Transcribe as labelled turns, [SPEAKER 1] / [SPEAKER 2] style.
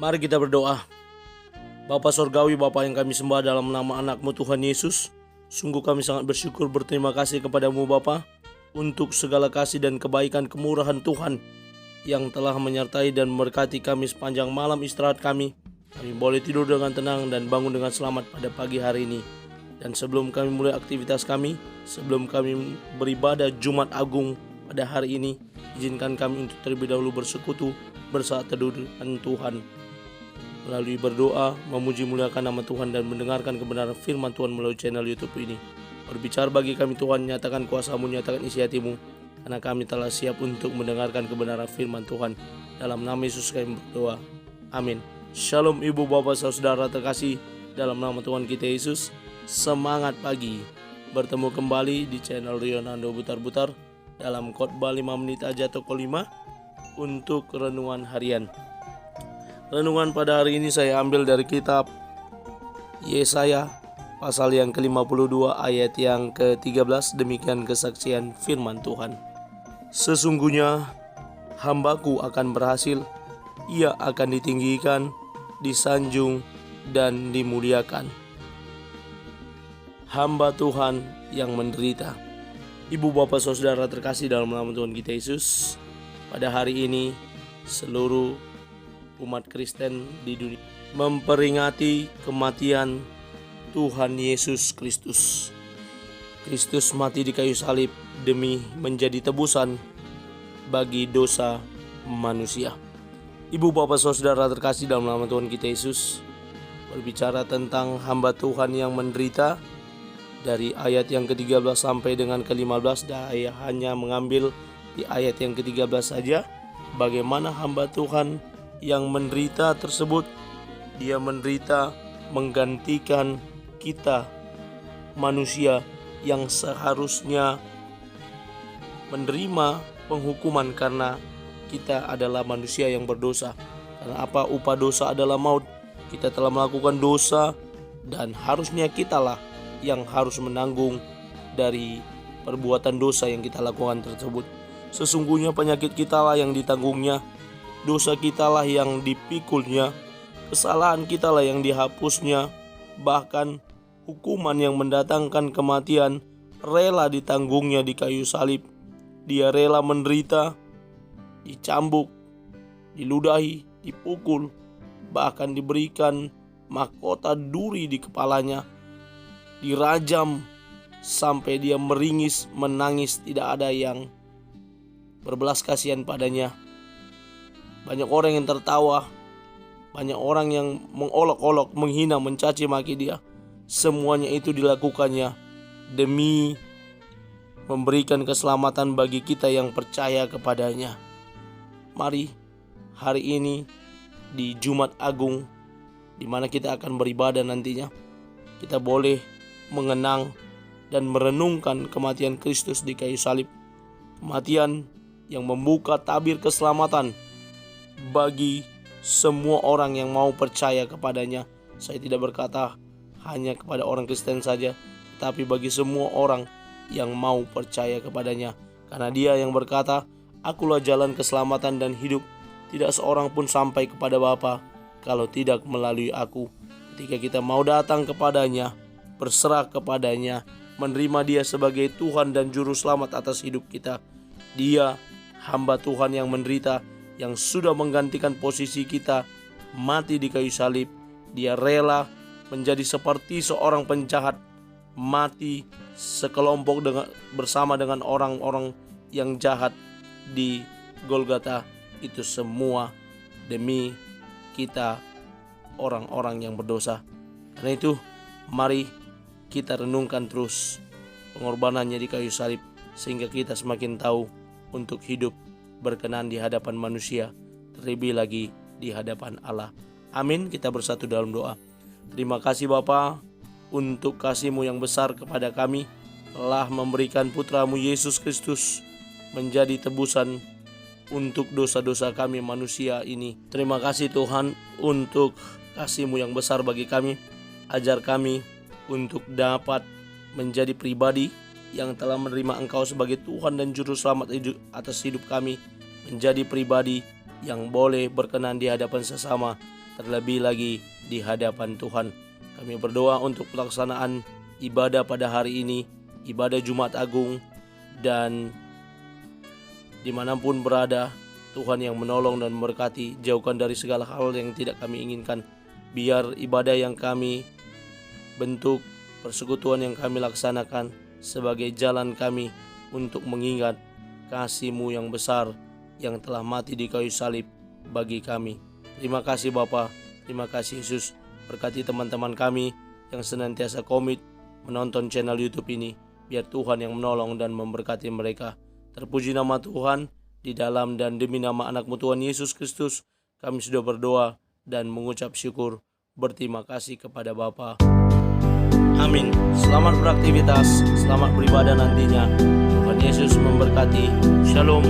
[SPEAKER 1] Mari kita berdoa. Bapa Sorgawi, Bapa yang kami sembah dalam nama anak-Mu Tuhan Yesus, sungguh kami sangat bersyukur berterima kasih kepadamu Bapa untuk segala kasih dan kebaikan kemurahan Tuhan yang telah menyertai dan memberkati kami sepanjang malam istirahat kami. Kami boleh tidur dengan tenang dan bangun dengan selamat pada pagi hari ini. Dan sebelum kami mulai aktivitas kami, sebelum kami beribadah Jumat Agung pada hari ini, izinkan kami untuk terlebih dahulu bersekutu bersaat teduh dengan Tuhan. Melalui berdoa, memuji muliakan nama Tuhan dan mendengarkan kebenaran firman Tuhan melalui channel YouTube ini. Berbicara bagi kami Tuhan, nyatakan kuasa-Mu, nyatakan isi hati-Mu, karena kami telah siap untuk mendengarkan kebenaran firman Tuhan. Dalam nama Yesus kami berdoa. Amin. Shalom ibu bapak saudara terkasih dalam nama Tuhan kita Yesus. Semangat pagi. Bertemu kembali di channel Rionando Butar-Butar dalam khotbah 5 menit aja toko 5 untuk renungan harian. Renungan pada hari ini saya ambil dari kitab Yesaya pasal yang ke-52 ayat yang ke-13. Demikian kesaksian firman Tuhan. Sesungguhnya hambaku akan berhasil, ia akan ditinggikan, disanjung dan dimuliakan. Hamba Tuhan yang menderita. Ibu bapak saudara terkasih dalam nama Tuhan kita Yesus, pada hari ini seluruh umat Kristen di dunia memperingati kematian Tuhan Yesus Kristus. Kristus mati di kayu salib demi menjadi tebusan bagi dosa manusia. Ibu bapak saudara terkasih dalam nama Tuhan kita Yesus, berbicara tentang hamba Tuhan yang menderita dari ayat yang ke-13 sampai dengan ke-15. Saya hanya mengambil di ayat yang ke-13 saja. Bagaimana hamba Tuhan yang menderita tersebut, dia menderita menggantikan kita manusia yang seharusnya menerima penghukuman karena kita adalah manusia yang berdosa. Karena apa? Upah dosa adalah maut. Kita telah melakukan dosa dan harusnya kitalah yang harus menanggung dari perbuatan dosa yang kita lakukan tersebut. Sesungguhnya penyakit kitalah yang ditanggungnya, dosa kitalah yang dipikulnya, kesalahan kitalah yang dihapusnya, bahkan hukuman yang mendatangkan kematian rela ditanggungnya di kayu salib. Dia rela menderita, dicambuk, diludahi, dipukul, bahkan diberikan mahkota duri di kepalanya, dirajam sampai dia meringis, menangis, tidak ada yang berbelas kasihan padanya. Banyak orang yang tertawa, banyak orang yang mengolok-olok, menghina, mencaci maki dia. Semuanya itu dilakukannya demi memberikan keselamatan bagi kita yang percaya kepadanya. Mari hari ini di Jumat Agung, di mana kita akan beribadah nantinya, kita boleh mengenang dan merenungkan kematian Kristus di kayu salib. Kematian yang membuka tabir keselamatan bagi semua orang yang mau percaya kepadanya. Saya tidak berkata hanya kepada orang Kristen saja, tetapi bagi semua orang yang mau percaya kepadanya. Karena dia yang berkata, akulah jalan keselamatan dan hidup. Tidak seorang pun sampai kepada Bapa kalau tidak melalui aku. Ketika kita mau datang kepadanya, berserah kepadanya, menerima dia sebagai Tuhan dan Juru Selamat atas hidup kita, dia hamba Tuhan yang menderita, yang sudah menggantikan posisi kita, mati di kayu salib. Dia rela menjadi seperti seorang penjahat, mati sekelompok bersama dengan orang-orang yang jahat di Golgota. Itu semua demi kita, orang-orang yang berdosa. Karena itu mari kita renungkan terus pengorbanannya di kayu salib, sehingga kita semakin tahu untuk hidup berkenan di hadapan manusia, terlebih lagi di hadapan Allah. Amin. Kita bersatu dalam doa. Terima kasih Bapa untuk kasih-Mu yang besar kepada kami, telah memberikan putra-Mu Yesus Kristus menjadi tebusan untuk dosa-dosa kami manusia ini. Terima kasih Tuhan untuk kasih-Mu yang besar bagi kami. Ajar kami untuk dapat menjadi pribadi yang telah menerima Engkau sebagai Tuhan dan Juru Selamat atas hidup kami, menjadi pribadi yang boleh berkenan di hadapan sesama, terlebih lagi di hadapan Tuhan. Kami berdoa untuk pelaksanaan ibadah pada hari ini, ibadah Jumat Agung, dan dimanapun berada, Tuhan yang menolong dan memberkati, jauhkan dari segala hal yang tidak kami inginkan. Biar ibadah yang kami bentuk, persekutuan yang kami laksanakan sebagai jalan kami untuk mengingat kasih-Mu yang besar yang telah mati di kayu salib bagi kami. Terima kasih Bapa, terima kasih Yesus. Berkati teman-teman kami yang senantiasa komit menonton channel YouTube ini. Biar Tuhan yang menolong dan memberkati mereka. Terpuji nama Tuhan, di dalam dan demi nama anak-Mu Tuhan Yesus Kristus, kami sudah berdoa dan mengucap syukur. Berterima kasih kepada Bapa. Amin. Selamat beraktivitas, selamat beribadah nantinya. Tuhan Yesus memberkati. Shalom.